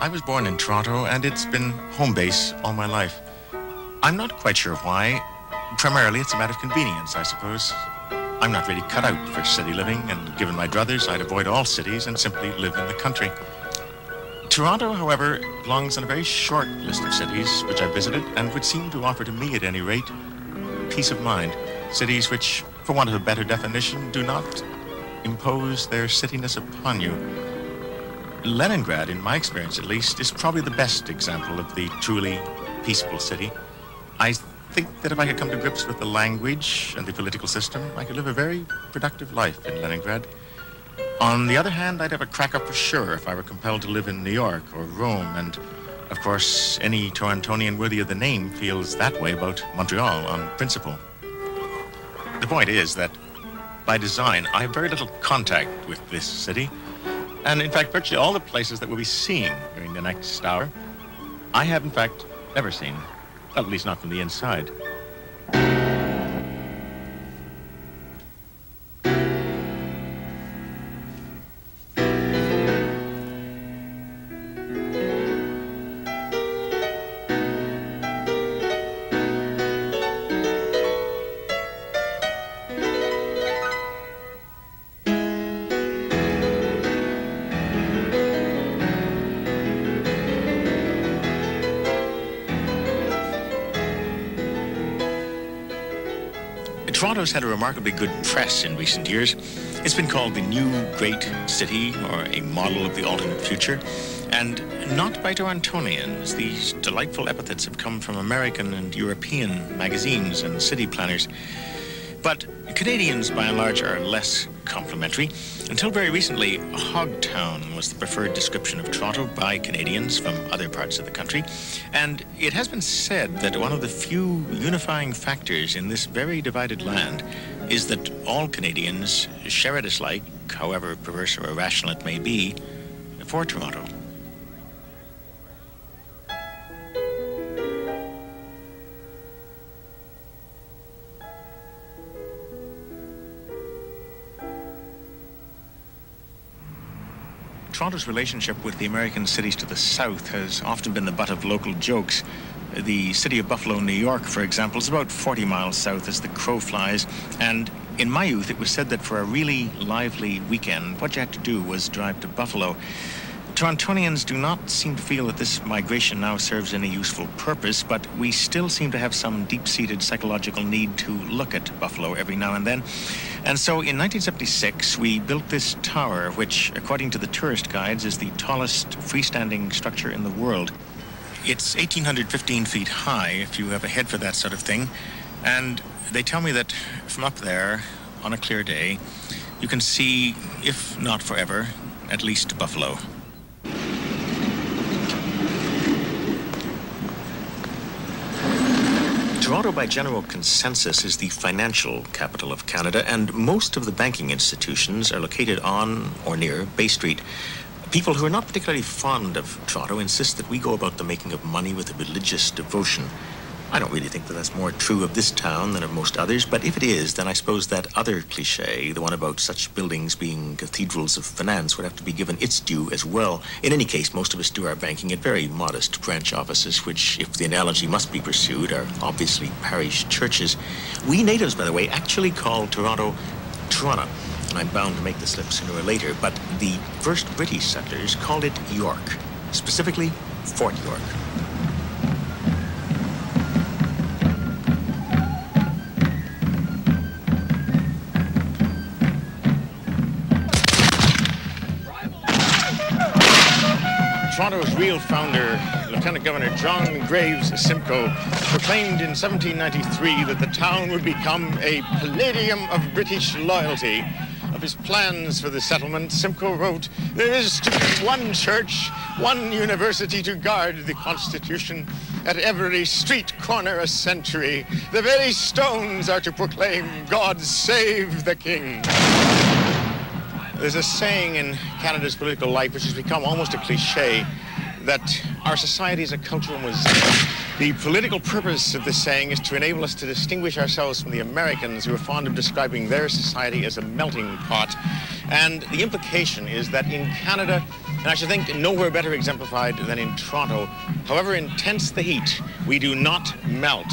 I was born in Toronto, and it's been home base all my life. I'm not quite sure why. Primarily, it's a matter of convenience, I suppose. I'm not really cut out for city living, and given my druthers, I'd avoid all cities and simply live in the country. Toronto, however, belongs on a very short list of cities which I visited and would seem to offer to me, at any rate, peace of mind. Cities which, for want of a better definition, do not impose their cityness upon you. Leningrad, in my experience at least, is probably the best example of the truly peaceful city. I think that if I could come to grips with the language and the political system, I could live a very productive life in Leningrad. On the other hand, I'd have a crack up for sure if I were compelled to live in New York or Rome, and of course, any Torontonian worthy of the name feels that way about Montreal on principle. The point is that, by design, I have very little contact with this city. And in fact, virtually all the places that we'll be seeing during the next hour, I have in fact never seen, well, at least not from the inside. Toronto's had a remarkably good press in recent years. It's been called the new great city, or a model of the alternate future, and not by Torontonians. These delightful epithets have come from American and European magazines and city planners. But Canadians, by and large, are less complimentary. Until very recently, Hogtown was the preferred description of Toronto by Canadians from other parts of the country. And it has been said that one of the few unifying factors in this very divided land is that all Canadians share a dislike, however perverse or irrational it may be, for Toronto. Toronto's relationship with the American cities to the south has often been the butt of local jokes. The city of Buffalo, New York, for example, is about 40 miles south as the crow flies. And in my youth, it was said that for a really lively weekend, what you had to do was drive to Buffalo. Torontonians do not seem to feel that this migration now serves any useful purpose, but we still seem to have some deep-seated psychological need to look at Buffalo every now and then. And so in 1976, we built this tower, which, according to the tourist guides, is the tallest freestanding structure in the world. It's 1,815 feet high, if you have a head for that sort of thing. And they tell me that from up there, on a clear day, you can see, if not forever, at least Buffalo. Toronto, by general consensus, is the financial capital of Canada, and most of the banking institutions are located on or near Bay Street. People who are not particularly fond of Toronto insist that we go about the making of money with a religious devotion. I don't really think that that's more true of this town than of most others, but if it is, then I suppose that other cliché, the one about such buildings being cathedrals of finance, would have to be given its due as well. In any case, most of us do our banking at very modest branch offices, which, if the analogy must be pursued, are obviously parish churches. We natives, by the way, actually call Toronto Toronto, and I'm bound to make the slip sooner or later, but the first British settlers called it York, specifically Fort York. Toronto's real founder, Lieutenant Governor John Graves Simcoe, proclaimed in 1793 that the town would become a palladium of British loyalty. Of his plans for the settlement, Simcoe wrote, "There is to be one church, one university to guard the Constitution. At every street corner a sentry. The very stones are to proclaim, God save the King." There's a saying in Canada's political life which has become almost a cliché, that our society is a cultural museum. The political purpose of this saying is to enable us to distinguish ourselves from the Americans, who are fond of describing their society as a melting pot. And the implication is that in Canada, And I should think nowhere better exemplified than in Toronto. However intense the heat, we do not melt.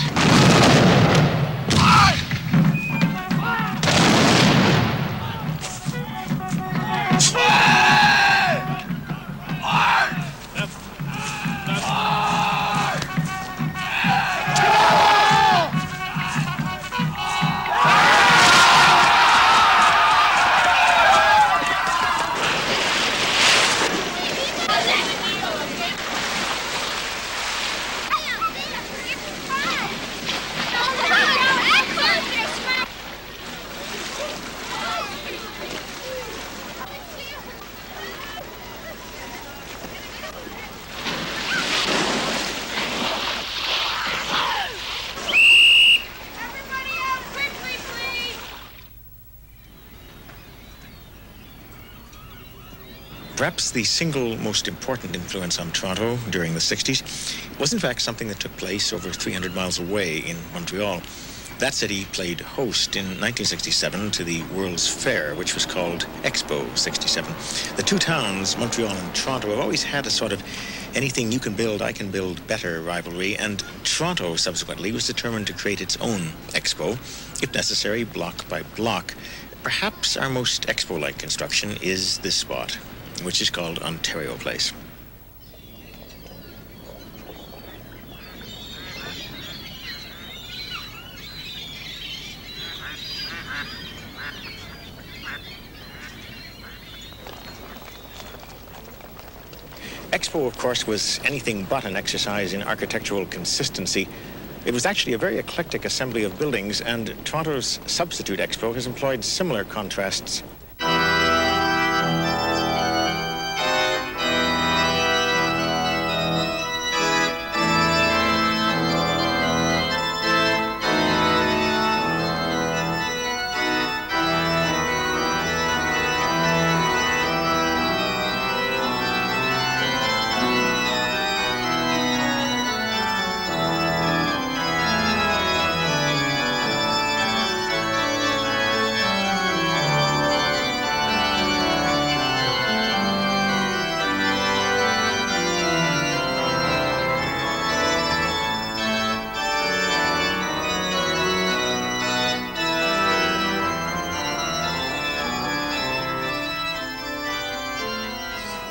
Perhaps the single most important influence on Toronto during the 60s was in fact something that took place over 300 miles away in Montreal. That city played host in 1967 to the World's Fair, which was called Expo 67. The two towns, Montreal and Toronto, have always had a sort of anything you can build, I can build better rivalry, and Toronto subsequently was determined to create its own Expo, if necessary, block by block. Perhaps our most Expo-like construction is this spot, which is called Ontario Place. Expo, of course, was anything but an exercise in architectural consistency. It was actually a very eclectic assembly of buildings, and Toronto's substitute Expo has employed similar contrasts.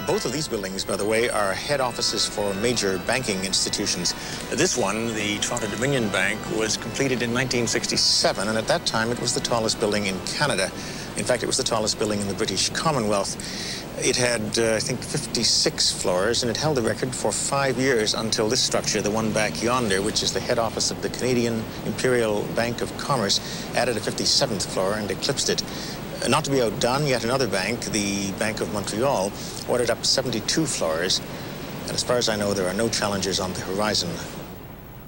Both of these buildings, by the way, are head offices for major banking institutions. This one, the Toronto Dominion Bank, was completed in 1967, and at that time it was the tallest building in Canada. In fact, it was the tallest building in the British Commonwealth. It had, I think, 56 floors, and it held the record for 5 years until this structure, the one back yonder, which is the head office of the Canadian Imperial Bank of Commerce, added a 57th floor and eclipsed it. Not to be outdone, yet another bank, the Bank of Montreal, ordered up 72 floors. And as far as I know, there are no challengers on the horizon.